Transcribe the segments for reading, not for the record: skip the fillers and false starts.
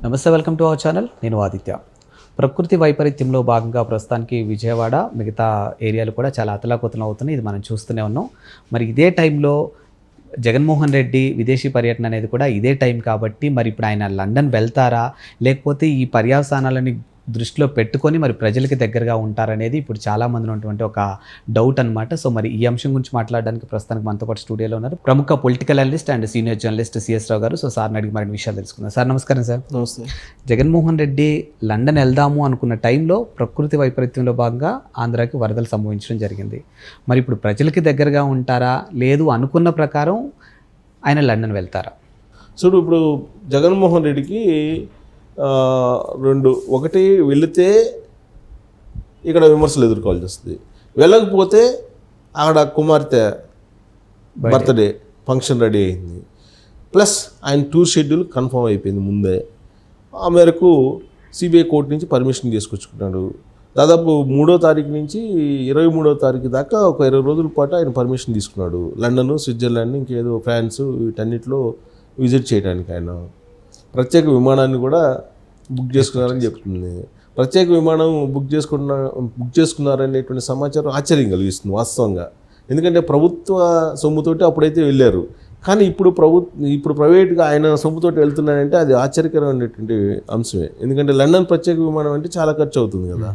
నమస్తే, welcome to our channel. నేను ఆదిత్య. ప్రకృతి వైపరీత్యంలో భాగంగా ప్రస్తుతానికి విజయవాడ మిగతా ఏరియాలు కూడా చాలా అతలాకుతలం అవుతున్నాయి. ఇది మనం చూస్తూనే ఉన్నాం. మరి ఇదే టైంలో జగన్మోహన్ రెడ్డి విదేశీ పర్యటన అనేది కూడా ఇదే టైం కాబట్టి మరి ఇప్పుడు ఆయన లండన్ వెళ్తారా, లేకపోతే ఈ పర్యవసానాలని దృష్టిలో పెట్టుకొని మరి ప్రజలకి దగ్గరగా ఉంటారనేది ఇప్పుడు చాలామంది ఉన్నటువంటి ఒక డౌట్ అనమాట. సో మరి ఈ అంశం గురించి మాట్లాడడానికి ప్రస్తుతానికి మనతో పాటు స్టూడియోలో ఉన్నారు ప్రముఖ political analyst and senior journalist CS Rao garu. So సార్ని అడిగి మరిన్ని విషయాలు తెలుసుకుందాం. సార్ నమస్కారం. సార్ నమస్తే. జగన్మోహన్ రెడ్డి లండన్ వెళ్దాము అనుకున్న టైంలో ప్రకృతి వైపరీత్యంలో భాగంగా ఆంధ్రాకి వరదలు సంభవించడం జరిగింది. మరి ఇప్పుడు ప్రజలకి దగ్గరగా ఉంటారా, లేదు అనుకున్న ప్రకారం ఆయన లండన్ వెళ్తారా? చూడు, ఇప్పుడు జగన్మోహన్ రెడ్డికి ఒకటి వెళితే ఇక్కడ విమర్శలు ఎదుర్కోవాల్సి వస్తుంది, వెళ్ళకపోతే అక్కడ కుమార్తె బర్త్డే ఫంక్షన్ రెడీ అయింది, ప్లస్ ఆయన టూర్ షెడ్యూల్ కన్ఫర్మ్ అయిపోయింది ముందే. ఆ మేరకు సిబిఐ కోర్టు నుంచి పర్మిషన్ తీసుకొచ్చుకున్నాడు. దాదాపు 3వ తారీఖు నుంచి 23వ తారీఖు దాకా ఒక 20 రోజుల పాటు ఆయన పర్మిషన్ తీసుకున్నాడు. లండన్, స్విట్జర్లాండ్, ఇంకేదో ఫ్రాన్స్, వీటన్నిటిలో విజిట్ చేయడానికి ఆయన ప్రత్యేక విమానాన్ని కూడా బుక్ చేసుకున్నారని చెప్తుంది. ప్రత్యేక విమానం బుక్ చేసుకున్నారనేటువంటి సమాచారం ఆశ్చర్యం కలిగిస్తుంది వాస్తవంగా. ఎందుకంటే ప్రభుత్వ సొమ్ముతోటి అప్పుడైతే వెళ్ళారు, కానీ ఇప్పుడు ప్రైవేట్గా ఆయన సొమ్ముతోటి వెళ్తున్నాడంటే అది ఆశ్చర్యకరమైనటువంటి అంశమే. ఎందుకంటే లండన్ ప్రత్యేక విమానం అంటే చాలా ఖర్చు అవుతుంది కదా.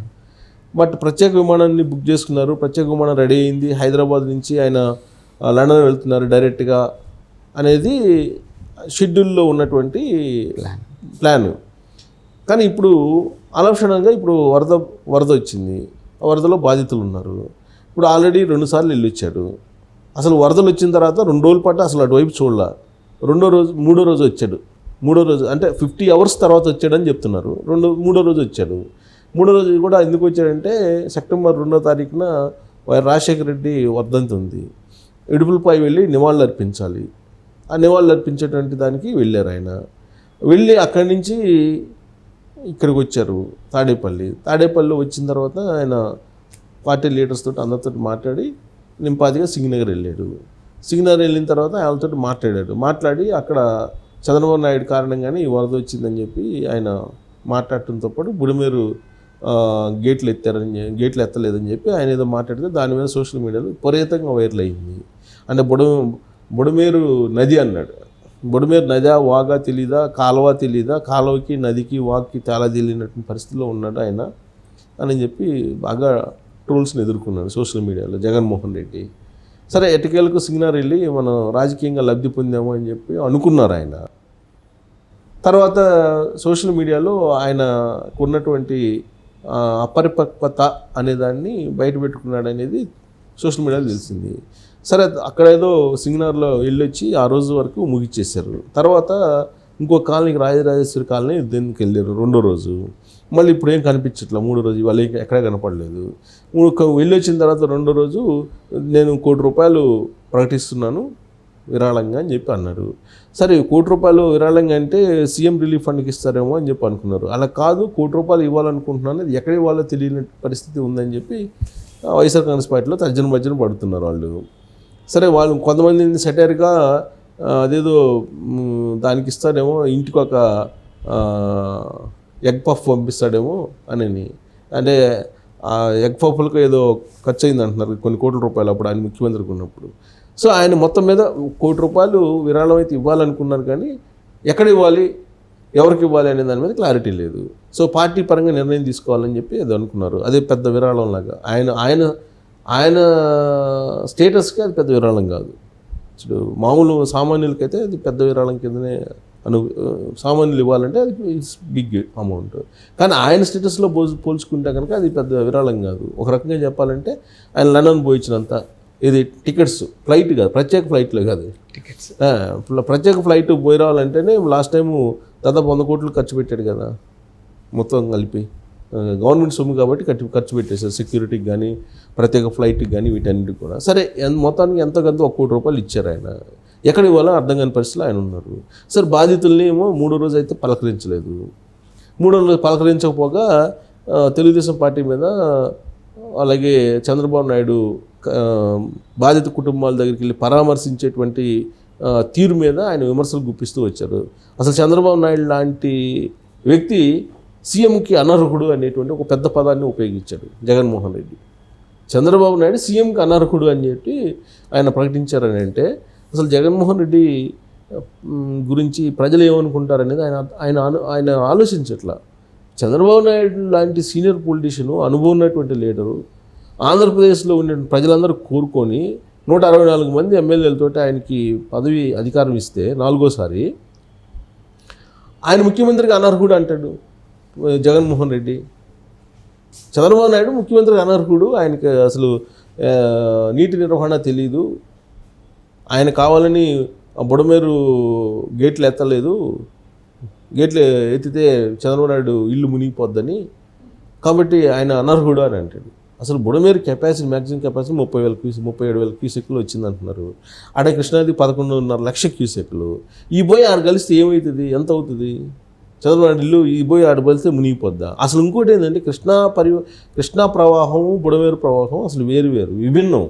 బట్ ప్రత్యేక విమానాన్ని బుక్ చేసుకున్నారు, ప్రత్యేక విమానం రెడీ అయింది, హైదరాబాద్ నుంచి ఆయన లండన్ వెళ్తున్నారు డైరెక్ట్గా అనేది షెడ్యూల్లో ఉన్నటువంటి ప్లాన్. కానీ ఇప్పుడు అనవసరంగా ఇప్పుడు వరద వచ్చింది, ఆ వరదలో బాధితులు ఉన్నారు. ఇప్పుడు ఆల్రెడీ 2 సార్లు వెళ్ళొచ్చాడు. అసలు వరదలు వచ్చిన తర్వాత 2 రోజుల పాటు అసలు అటువైపు చూడాల. 3వ రోజు వచ్చాడు. 3వ రోజు అంటే 50 hours తర్వాత వచ్చాడని చెప్తున్నారు. 3వ రోజు వచ్చాడు. 3వ రోజు కూడా ఎందుకు వచ్చాడంటే సెప్టెంబర్ 2వ తారీఖున రాజశేఖర రెడ్డి వర్ధంతి ఉంది. ఇడుపులపై వెళ్ళి నివాళులు అర్పించాలి. ఆ నివాళులు అర్పించేటువంటి దానికి వెళ్ళారు ఆయన. వెళ్ళి అక్కడి నుంచి ఇక్కడికి వచ్చారు తాడేపల్లి వచ్చిన తర్వాత ఆయన పార్టీ లీడర్స్ తోటి అందరితో మాట్లాడి నింపాదిగా సింగనగర్ వెళ్ళాడు. సింగనగర్ వెళ్ళిన తర్వాత ఆయనతో మాట్లాడి అక్కడ చంద్రబాబు నాయుడు కారణంగానే ఈ వరద వచ్చిందని చెప్పి ఆయన మాట్లాడటంతో పాటు బుడమేరు గేట్లు ఎత్తలేదని చెప్పి ఆయన ఏదో మాట్లాడితే దాని మీద సోషల్ మీడియాలో విపరీతంగా వైరల్ అయింది. అంటే బుడమేరు నది అన్నాడు. బుడమేరు నదా, వాగా తెలీదా, కాలువ తెలీదా, కాలువకి నదికి వాగ్కి చాలా తెలియనటువంటి పరిస్థితిలో ఉన్నాడు ఆయన అని చెప్పి బాగా ట్రోల్స్ని ఎదుర్కొన్నాడు సోషల్ మీడియాలో జగన్మోహన్ రెడ్డి. సరే, ఎటకేలకు సింగనగర్ వెళ్ళి మనం రాజకీయంగా లబ్ధి పొందాము అని చెప్పి అనుకున్నారు ఆయన. తర్వాత సోషల్ మీడియాలో ఆయనకు ఉన్నటువంటి అపరిపక్వత అనేదాన్ని బయట పెట్టుకున్నాడు అనేది సోషల్ మీడియాలో తెలిసింది. సరే, అక్కడ ఏదో సింగనగర్లో వెళ్ళొచ్చి ఆ రోజు వరకు ముగిచ్చేశారు. తర్వాత ఇంకో కాలనీకి రాజరాజేశ్వరి కాలనీ దీనికి వెళ్ళారు 2వ రోజు. మళ్ళీ ఇప్పుడు ఏం కనిపించట్లేదు. 3వ రోజు వాళ్ళు ఎక్కడా కనపడలేదు. వెళ్ళొచ్చిన తర్వాత 2వ రోజు నేను ₹1 కోటి ప్రకటిస్తున్నాను విరాళంగా అని చెప్పి అన్నారు. సరే, ₹1 కోటి విరాళంగా అంటే సీఎం రిలీఫ్ ఫండ్కి ఇస్తారేమో అని చెప్పి అనుకున్నారు. అలా కాదు, ₹1 కోటి ఇవ్వాలనుకుంటున్నాను, అది ఎక్కడ ఇవ్వాలో తెలియని పరిస్థితి ఉందని చెప్పి వైఎస్ఆర్ కాంగ్రెస్ పార్టీలో తర్జన పడుతున్నారు వాళ్ళు. సరే, వాళ్ళు కొంతమంది సెటైర్గా అదేదో దానికి ఇస్తాడేమో, ఇంటికి ఒక ఎగ్ పఫ్ పంపిస్తాడేమో అని. అంటే ఆ ఎగ్ పఫ్లకు ఏదో ఖర్చు అయింది అంటున్నారు కొన్ని కోట్ల రూపాయలు అప్పుడు ఆయన ముఖ్యమంత్రికి ఉన్నప్పుడు. సో ఆయన మొత్తం మీద ₹1 కోటి విరాళం అయితే ఇవ్వాలనుకున్నారు, కానీ ఎక్కడ ఇవ్వాలి, ఎవరికి ఇవ్వాలి అనే దాని మీద క్లారిటీ లేదు. సో పార్టీ పరంగా నిర్ణయం తీసుకోవాలని చెప్పి అది అనుకున్నారు. అదే పెద్ద విరాళం లాగా ఆయన స్టేటస్కి అది పెద్ద విరాళం కాదు. ఇప్పుడు మామూలు సామాన్యులకైతే అది పెద్ద విరాళం కిందనే సామాన్యులు ఇవ్వాలంటే అది ఇట్స్ బిగ్ అమౌంట్. కానీ ఆయన స్టేటస్లో పోల్చుకుంటే కనుక అది పెద్ద విరాళం కాదు. ఒక రకంగా చెప్పాలంటే ఆయన లండన్ పోయించినంత ఇది టికెట్స్, ఫ్లైట్ కాదు, ప్రత్యేక ఫ్లైట్లో కాదు, టికెట్స్. ప్రత్యేక ఫ్లైట్ పోయి రావాలంటేనే లాస్ట్ టైము దాదాపు 100 కోట్లు ఖర్చు పెట్టాడు కదా మొత్తం కలిపి. గవర్నమెంట్ సొమ్ము కాబట్టి ఖర్చు పెట్టేశారు సెక్యూరిటీకి కానీ, ప్రత్యేక ఫ్లైట్కి కానీ, వీటన్నిటికి కూడా. సరే, మొత్తానికి ఎంతకంత ₹1 కోటి ఇచ్చారు ఆయన. ఎక్కడ ఇవ్వాలో అర్థం కాని పరిస్థితిలో ఆయన ఉన్నారు. సరే, బాధితుల్ని ఏమో 3వ రోజు అయితే పలకరించలేదు. 3వ రోజు పలకరించకపోగా తెలుగుదేశం పార్టీ మీద, అలాగే చంద్రబాబు నాయుడు బాధిత కుటుంబాల దగ్గరికి వెళ్ళి పరామర్శించేటువంటి తీరు మీద ఆయన విమర్శలు గుప్పిస్తూ వచ్చారు. అసలు చంద్రబాబు నాయుడు లాంటి వ్యక్తి సీఎంకి అనర్హుడు అనేటువంటి ఒక పెద్ద పదాన్ని ఉపయోగించాడు జగన్మోహన్ రెడ్డి. చంద్రబాబు నాయుడు సీఎంకి అనర్హుడు అని చెప్పి ఆయన ప్రకటించారని అంటే అసలు జగన్మోహన్ రెడ్డి గురించి ప్రజలు ఏమనుకుంటారనేది ఆయన ఆలోచించట్లా. చంద్రబాబు నాయుడు లాంటి సీనియర్ పొలిటీషియను, అనుభవం ఉన్నటువంటి లీడరు, ఆంధ్రప్రదేశ్లో ఉన్న ప్రజలందరూ కోరుకొని 164 మంది ఎమ్మెల్యేలతో ఆయనకి పదవి అధికారం ఇస్తే 4వ సారి ఆయన ముఖ్యమంత్రికి అనర్హుడు అంటాడు జగన్మోహన్ రెడ్డి. చంద్రబాబు నాయుడు ముఖ్యమంత్రికి అనర్హుడు, ఆయనకి అసలు నీటి నిర్వహణ తెలీదు, ఆయన కావాలని బుడమేరు గేట్లు ఎత్తలేదు, గేట్లు ఎత్తితే చంద్రబాబు నాయుడు ఇల్లు మునిగిపోద్దని, కాబట్టి ఆయన అనర్హుడు అని అంటాడు. అసలు బుడమేరు కెపాసిటీ, మ్యాక్సిమం కెపాసిటీ 37,000 క్యూసెక్లు వచ్చిందంటున్నారు. ఆడ కృష్ణాది 11.5 లక్షల క్యూసెక్లు. ఈ పోయి ఆడ కలిస్తే ఏమవుతుంది, ఎంత అవుతుంది? చంద్రబాబు నాయుడు ఇల్లు ఈ పోయి ఆడ కలిస్తే మునిగిపోద్దా? అసలు ఇంకోటి ఏంటంటే కృష్ణా ప్రవాహం, బుడమేరు ప్రవాహం అసలు వేరు విభిన్నం.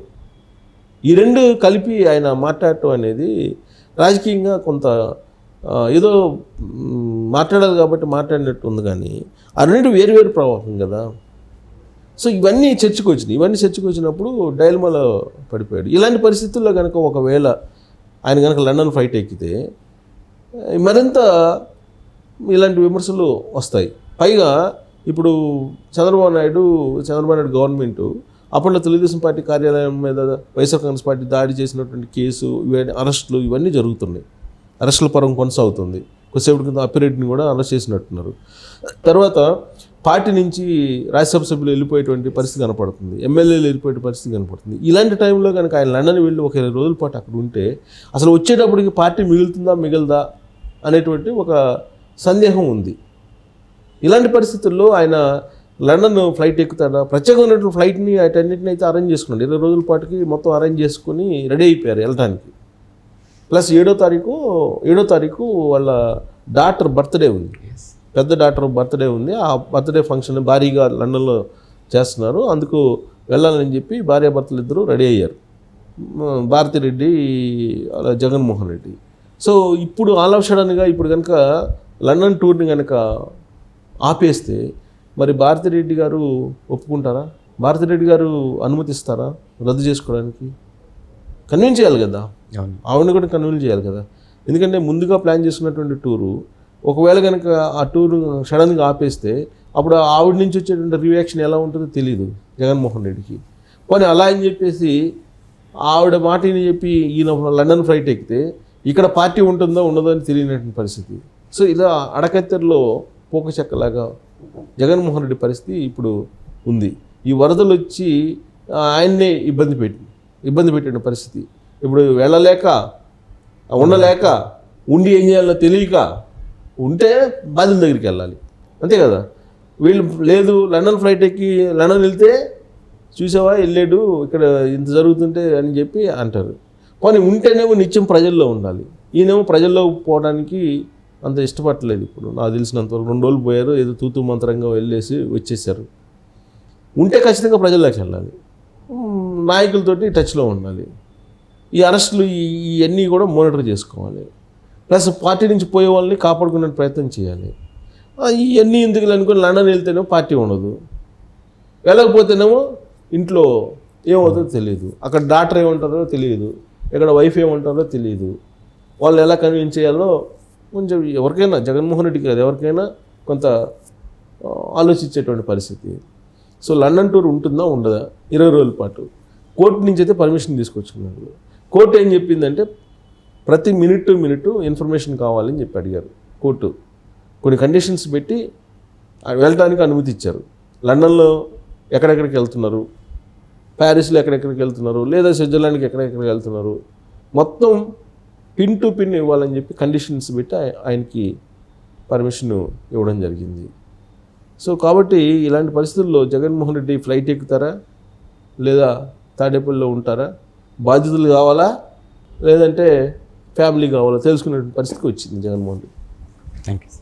ఈ రెండు కలిపి ఆయన మాట్లాడటం అనేది రాజకీయంగా కొంత ఏదో మాట్లాడాలి కాబట్టి మాట్లాడినట్టు ఉంది, కానీ ఆ రెండు వేరు ప్రవాహం కదా. సో ఇవన్నీ చర్చకు వచ్చినప్పుడు డైలమాలో పడిపోయాడు. ఇలాంటి పరిస్థితుల్లో కనుక ఒకవేళ ఆయన కనుక లండన్ ఫ్లైట్ ఎక్కితే మరింత ఇలాంటి విమర్శలు వస్తాయి. పైగా ఇప్పుడు చంద్రబాబు నాయుడు గవర్నమెంటు అప్పట్లో తెలుగుదేశం పార్టీ కార్యాలయం మీద వైఎస్ఆర్ కాంగ్రెస్ పార్టీ దాడి చేసినటువంటి కేసు, అరెస్టులు ఇవన్నీ జరుగుతున్నాయి. అరెస్టుల పరం కొనసాగుతుంది. కొద్దిసేపటి కింద అప్పిరెడ్డిని కూడా అరెస్ట్ చేసినట్టున్నారు. తర్వాత పార్టీ నుంచి రాజ్యసభ సభ్యులు వెళ్ళిపోయేటువంటి పరిస్థితి కనపడుతుంది, ఎమ్మెల్యేలు వెళ్ళిపోయే పరిస్థితి కనపడుతుంది. ఇలాంటి టైంలో కనుక ఆయన లండన్ వెళ్ళి ఒక 20 రోజుల పాటు అక్కడ ఉంటే అసలు వచ్చేటప్పటికి పార్టీ మిగలదా అనేటువంటి ఒక సందేహం ఉంది. ఇలాంటి పరిస్థితుల్లో ఆయన లండన్ ఫ్లైట్ ఎక్కుతాడా? ప్రత్యేకమైనటువంటి ఫ్లైట్ని అన్నింటిని అయితే అరేంజ్ చేసుకున్నాడు. 20 రోజుల పాటుకి మొత్తం అరేంజ్ చేసుకుని రెడీ అయిపోయారు వెళ్ళడానికి. ప్లస్ 7వ తారీఖు వాళ్ళ డాక్టర్ బర్త్డే ఉంది, పెద్ద డాక్టర్ బర్త్డే ఉంది. ఆ బర్త్డే ఫంక్షన్ భారీగా లండన్లో చేస్తున్నారు. అందుకు వెళ్ళాలని చెప్పి భార్యాభర్తలు ఇద్దరు రెడీ అయ్యారు, భారతిరెడ్డి జగన్మోహన్ రెడ్డి. సో ఇప్పుడు ఆలోచనగా ఇప్పుడు కనుక లండన్ టూర్ని కనుక ఆపేస్తే మరి భారతిరెడ్డి గారు ఒప్పుకుంటారా? భారతిరెడ్డి గారు అనుమతిస్తారా రద్దు చేసుకోవడానికి? కన్విన్స్ చేయాలి కదా, ఆవిడని కూడా కన్విన్స్ చేయాలి కదా. ఎందుకంటే ముందుగా ప్లాన్ చేసుకున్నటువంటి టూరు ఒకవేళ కనుక ఆ టూరు సడన్గా ఆపేస్తే అప్పుడు ఆవిడ నుంచి వచ్చేటువంటి రియాక్షన్ ఎలా ఉంటుందో తెలియదు జగన్మోహన్ రెడ్డికి. కానీ అలా అని చెప్పేసి ఆవిడ మాటని చెప్పి ఈయన లండన్ ఫ్లైట్ ఎక్కితే ఇక్కడ పార్టీ ఉంటుందో ఉండదో అని తెలియనటువంటి పరిస్థితి. సో ఇలా అడకత్తెరలో పోక చెక్కలాగా జగన్మోహన్ రెడ్డి పరిస్థితి ఇప్పుడు ఉంది. ఈ వరదలు వచ్చి ఆయన్నే ఇబ్బంది పెట్టిన పరిస్థితి. ఇప్పుడు వెళ్ళలేక, ఉండలేక, ఉండి ఏం చేయాలో తెలియక, ఉంటే బాధ్యుల దగ్గరికి వెళ్ళాలి, అంతే కదా. వీళ్ళు లేదు లండన్ ఫ్లైట్ ఎక్కి లండన్ వెళ్తే చూసావా వెళ్ళాడు ఇక్కడ ఇంత జరుగుతుంటే అని చెప్పి అంటారు. కానీ ఉంటేనేమో నిత్యం ప్రజల్లో ఉండాలి. ఈయనేమో ప్రజల్లో పోవడానికి అంత ఇష్టపడలేదు. ఇప్పుడు నాకు తెలిసినంతవరకు 2 రోజులు పోయారు, ఏదో తూతూ మంత్రంగా వెళ్ళేసి వచ్చేసారు. ఉంటే ఖచ్చితంగా ప్రజల్లోకి వెళ్ళాలి, నాయకులతోటి టచ్లో ఉండాలి. ఈ అరెస్టులు ఇవన్నీ కూడా మానిటర్ చేసుకోవాలి. ప్లస్ పార్టీ నుంచి పోయే వాళ్ళని కాపాడుకునే ప్రయత్నం చేయాలి. ఇవన్నీ ఎందుకు అనుకుని లండన్ వెళ్తేనేమో పార్టీ ఉండదు, వెళ్ళకపోతేనేమో ఇంట్లో ఏమవుతుందో తెలియదు, అక్కడ డాక్టర్ ఏమంటారో తెలియదు, ఇక్కడ వైఫ్ ఏమంటారో తెలియదు. వాళ్ళు ఎలా కన్విన్స్ చేయాలో కొంచెం ఎవరికైనా, జగన్మోహన్ రెడ్డికి కాదు ఎవరికైనా కొంత ఆలోచించేటువంటి పరిస్థితి. సో లండన్ టూర్ ఉంటుందా ఉండదా 20 రోజుల పాటు? కోర్టు నుంచి అయితే పర్మిషన్ తీసుకొచ్చుకున్నాడు. కోర్టు ఏం చెప్పిందంటే ప్రతి మినిట్ ఇన్ఫర్మేషన్ కావాలని చెప్పి అడిగారు కోర్టు. కొన్ని కండిషన్స్ పెట్టి వెళ్ళడానికి అనుమతి ఇచ్చారు. లండన్లో ఎక్కడెక్కడికి వెళ్తున్నారు, ప్యారిస్లో ఎక్కడెక్కడికి వెళ్తున్నారు, లేదా స్విట్జర్లాండ్కి ఎక్కడెక్కడికి వెళ్తున్నారు, మొత్తం పిన్ టు పిన్ ఇవ్వాలని చెప్పి కండిషన్స్ పెట్టి ఆయనకి పర్మిషన్ ఇవ్వడం జరిగింది. సో కాబట్టి ఇలాంటి పరిస్థితుల్లో జగన్మోహన్ రెడ్డి ఫ్లైట్ ఎక్కుతారా లేదా తాడేపల్లిలో ఉంటారా? బాధ్యతలు కావాలా లేదంటే ఫ్యామిలీ కావాలా తెలుసుకునే పరిస్థితికి వచ్చింది జగన్మోహన్ రెడ్డి. Thank you.